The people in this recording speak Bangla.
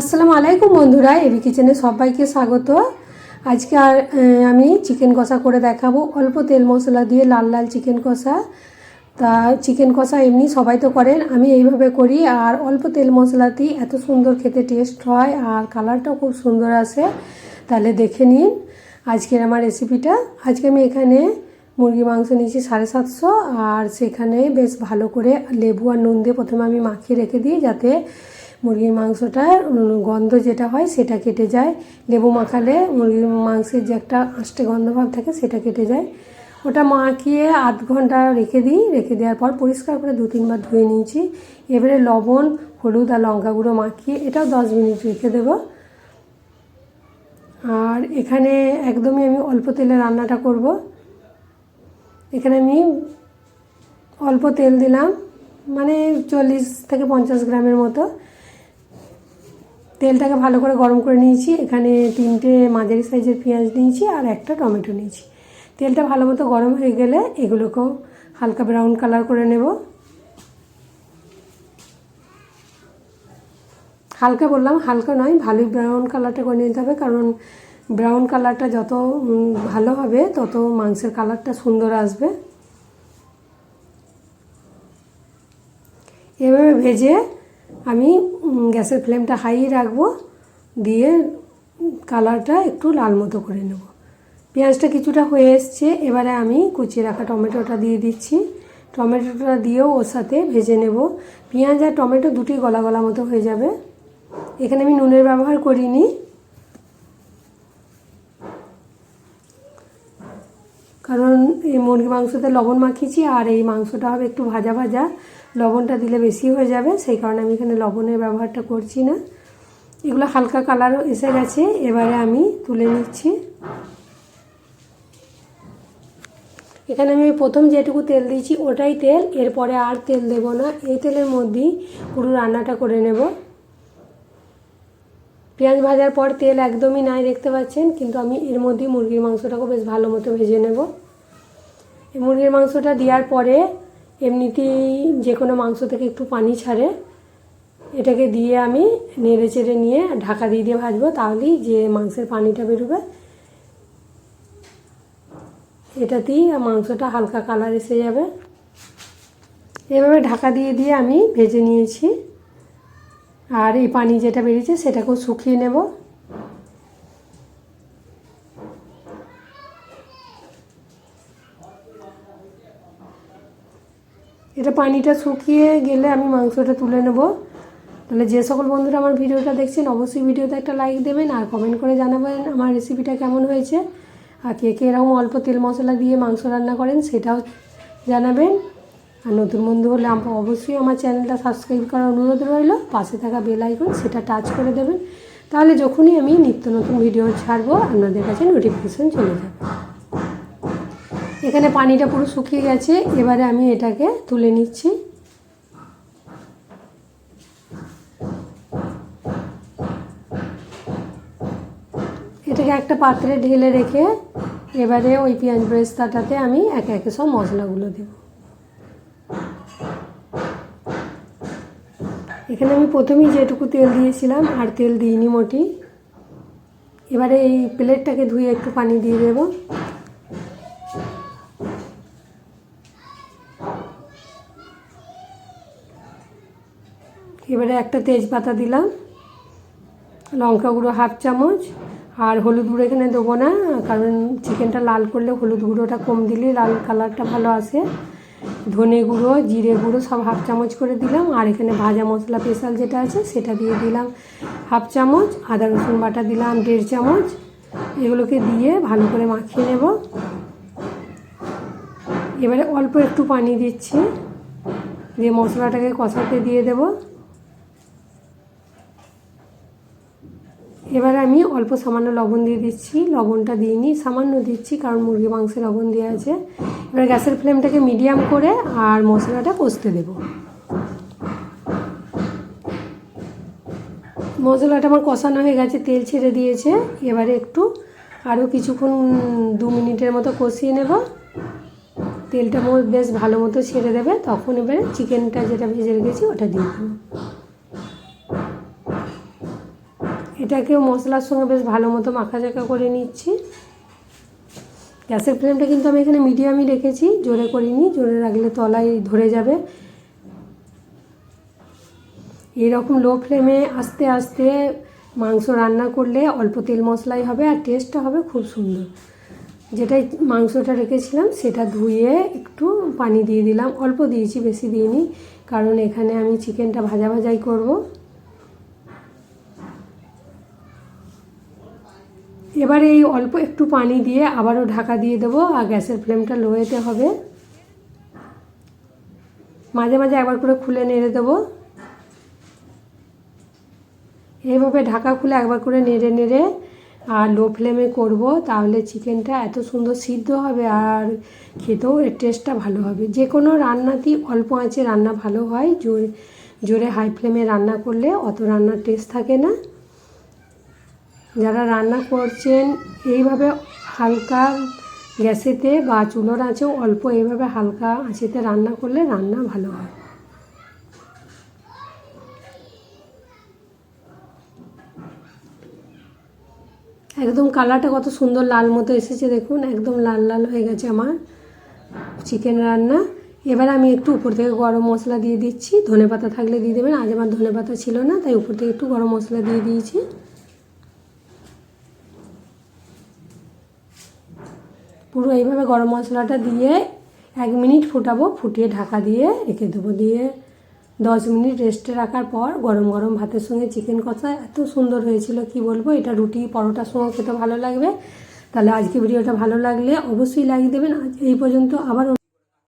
আসসালামু আলাইকুম বন্ধুরা, এবি কিচেনে সবাইকে স্বাগত। আজকে আমি চিকেন কষা করে দেখাবো অল্প তেল মশলা দিয়ে লাল লাল চিকেন কষা। তা চিকেন কষা এমনি সবাই তো করেন, আমি এইভাবে করি। আর অল্প তেল মশলাতেই এত সুন্দর খেতে টেস্ট হয় আর কালারটাও খুব সুন্দর আসে। তাহলে দেখে নিন আজকের আমার রেসিপিটা। আজকে আমি এখানে মুরগি মাংস নিয়েছি 750, আর সেখানে বেশ ভালো করে লেবু আর নুন দিয়ে প্রথমে আমি মাখিয়ে রেখে দিই, যাতে মুরগির মাংসটার গন্ধ যেটা হয় সেটা কেটে যায়। লেবু মাখালে মুরগির মাংসের যে একটা আষ্টে গন্ধভাব থাকে সেটা কেটে যায়। ওটা মাখিয়ে আধ ঘন্টা রেখে দিই। রেখে দেওয়ার পর পরিষ্কার করে 2-3 বার ধুয়ে নিয়েছি। এবারে লবণ, হলুদ আর লঙ্কা গুঁড়ো মাখিয়ে এটাও 10 মিনিট রেখে দেব। আর এখানে একদমই আমি অল্প তেলে রান্নাটা করব। এখানে আমি অল্প তেল দিলাম, মানে 40 থেকে 50 গ্রামের মতো। তেলটাকে ভালো করে গরম করে নিয়েছি। এখানে 3টে মাঝারি সাইজের পেঁয়াজ নিয়েছি আর একটা টমেটো নিয়েছি। তেলটা ভালো মতো গরম হয়ে গেলে এগুলোকেও হালকা ব্রাউন কালার করে নেব। হালকা বললাম, হালকা নয়, ভালোই ব্রাউন কালারটা করে নিতে হবে, কারণ ব্রাউন কালারটা যত ভালো হবে তত মাংসের কালারটা সুন্দর আসবে। এভাবে ভেজে আমি গ্যাসের ফ্লেমটা হাই রাখবো, দিয়ে কালারটা একটু লাল মতো করে নেব। পেঁয়াজটা কিছুটা হয়ে এসছে, এবারে আমি কুচিয়ে রাখা টমেটোটা দিয়ে দিচ্ছি। টমেটোটা দিয়েও ওর সাথে ভেজে নেব। পেঁয়াজ আর টমেটো দুটি গলা গলা মতো হয়ে যাবে। এখানে আমি নুনের ব্যবহার করিনি, কারণ এই মুরগি মাংসতে লবণ মাখিয়েছি আর এই মাংসটা হবে একটু ভাজা ভাজা, লবণটা দিলে বেশি হয়ে যাবে, সেই কারণে আমি এখানে লবণের ব্যবহারটা করছি না। এগুলো হালকা কালারও এসে গেছে, এবারে আমি তুলে নিচ্ছি। এখানে আমি প্রথম যেটুকু তেল দিয়েছি ওটাই তেল, এরপরে আর তেল দেব না। এই তেলের মধ্যেই পুরো রান্নাটা করে নেব। পেঁয়াজ ভাজার পর তেল একদমই নাই দেখতে পাচ্ছেন, কিন্তু আমি এর মধ্যেই মুরগির মাংসটাকে বেশ ভালো মতো ভেজে নেব। এই মুরগির মাংসটা দেওয়ার পরে এমনিতেই যে কোনো মাংস থেকে একটু পানি ছাড়ে, এটাকে দিয়ে আমি নেড়ে চেড়ে নিয়ে ঢাকা দিয়ে দিয়ে ভাজবো, তাহলেই যে মাংসের পানিটা বেরোবে। এটাতেই মাংসটা হালকা কালার এসে যাবে। এভাবে ঢাকা দিয়ে দিয়ে আমি ভেজে নিয়েছি, আর এই পানি যেটা বেরিয়েছে সেটাকেও শুকিয়ে নেব। এটা পানিটা শুকিয়ে গেলে আমি মাংসটা তুলে নেব। তাহলে যে সকল বন্ধুরা আমার ভিডিওটা দেখছেন অবশ্যই ভিডিওতে একটা লাইক দেবেন আর কমেন্ট করে জানাবেন আমার রেসিপিটা কেমন হয়েছে। আর কে কে এরকম অল্প তেল মশলা দিয়ে মাংস রান্না করেন সেটাও জানাবেন। আর নতুন বন্ধু হলে অবশ্যই আমার চ্যানেলটা সাবস্ক্রাইব করার অনুরোধ রইল। পাশে থাকা বেল আইকন সেটা টাচ করে দেবেন, তাহলে যখনই আমি নিত্য নতুন ভিডিও ছাড়বো আপনাদের কাছে নোটিফিকেশান চলে যাবে। এখানে পানিটা পুরো শুকিয়ে গেছে, এবারে আমি এটাকে তুলে নিচ্ছি। এটাকে একটা পাত্রে ঢেলে রেখে এবারে ওই পেঁয়াজ বেরেস্তাটাতে আমি একে একে সব মশলাগুলো দেব। এখানে আমি প্রথমেই যেটুকু তেল দিয়েছিলাম আর তেল দিইনি মোটি। এবারে এই প্লেটটাকে ধুয়ে একটু পানি দিয়ে দেব। এবারে একটা তেজপাতা দিলাম, লঙ্কা গুঁড়ো 1/2 চামচ, আর হলুদ গুঁড়ো এখানে দেবো না, কারণ চিকেনটা লাল করলে হলুদ গুঁড়োটা কম দিলে লাল কালারটা ভালো আসে। ধনে গুঁড়ো, জিরে গুঁড়ো সব 1/2 চামচ করে দিলাম। আর এখানে ভাজা মশলা স্পেশাল যেটা আছে সেটা দিয়ে দিলাম 1/2 চামচ। আদা রসুন বাটা দিলাম 1.5 চামচ। এগুলোকে দিয়ে ভালো করে মাখিয়ে নেব। এবারে অল্প একটু পানি দিচ্ছি, দিয়ে মশলাটাকে কষাতে দিয়ে দেব। এবারে আমি অল্প সামান্য লবণ দিয়ে দিচ্ছি। লবণটা দিইনি, সামান্য দিচ্ছি, কারণ মুরগি মাংসে লবণ দেওয়া আছে। এবার গ্যাসের ফ্লেমটাকে মিডিয়াম করে আর মশলাটা কষতে দেব। মশলাটা আমার কষানো হয়ে গেছে, তেল ছেড়ে দিয়েছে। এবারে একটু আরও কিছুক্ষণ 2 মিনিটের মতো কষিয়ে নেব। তেলটা বেশ ভালো মতো ছেড়ে দেবে, তখন এবারে চিকেনটা যেটা ভেজে রেখেছি ওটা দিয়ে দেবো। এটাকেও মশলার সঙ্গে বেশ ভালো মতো মাখাচাকা করে নিচ্ছি। গ্যাসের ফ্লেমটা কিন্তু আমি এখানে মিডিয়ামই রেখেছি, জোরে করিনি, জোরে রাখলে তলায় ধরে যাবে। এরকম লো ফ্লেমে আস্তে আস্তে মাংস রান্না করলে অল্প তেল মশলাই হবে আর টেস্টটা হবে খুব সুন্দর। যেটাই মাংসটা রেখেছিলাম সেটা ধুয়ে একটু পানি দিয়ে দিলাম, অল্প দিয়েছি, বেশি দিইনি, কারণ এখানে আমি চিকেনটা ভাজা ভাজাই করব। এবারে এই অল্প একটু পানি দিয়ে আবারও ঢাকা দিয়ে দেবো আর গ্যাসের ফ্লেমটা লোয়েতে হবে। মাঝে মাঝে একবার করে খুলে নেড়ে দেবো। এইভাবে ঢাকা খুলে একবার করে নেড়ে নেড়ে আর লো ফ্লেমে করব, তাহলে চিকেনটা এত সুন্দর সিদ্ধ হবে আর খেতেও এর টেস্টটা ভালো হবে। যে কোনো রান্নাতেই অল্প আঁচে রান্না ভালো হয়, জোরে হাই ফ্লেমে রান্না করলে অত রান্নার টেস্ট থাকে না। যারা রান্না করছেন এইভাবে হালকা গ্যাসেতে বা চুলোর আঁচেও অল্প এইভাবে হালকা আঁচেতে রান্না করলে রান্না ভালো হয়। একদম কালারটা কত সুন্দর লাল মতো এসেছে, দেখুন একদম লাল লাল হয়ে গেছে আমার চিকেন রান্না। এবার আমি একটু উপর থেকে গরম মশলা দিয়ে দিচ্ছি, ধনেপাতা থাকলে দিয়ে দেবেন। আজ আমার ধনেপাতা ছিল না, তাই উপর থেকে একটু গরম মশলা দিয়ে দিয়েছি। পুরো এইভাবে গরম মশলাটা দিয়ে 1 মিনিট ফুটাবো, ফুটিয়ে ঢাকা দিয়ে রেখে দেবো। দিয়ে 10 মিনিট রেস্টে রাখার পর গরম গরম ভাতের সঙ্গে চিকেন কষা এত সুন্দর হয়েছিল কি বলবো। এটা রুটি পরোটার সঙ্গে খেতে ভালো লাগবে। তাহলে আজকে ভিডিওটা ভালো লাগলে অবশ্যই লাইক দেবেন। আজ এই পর্যন্ত, আবার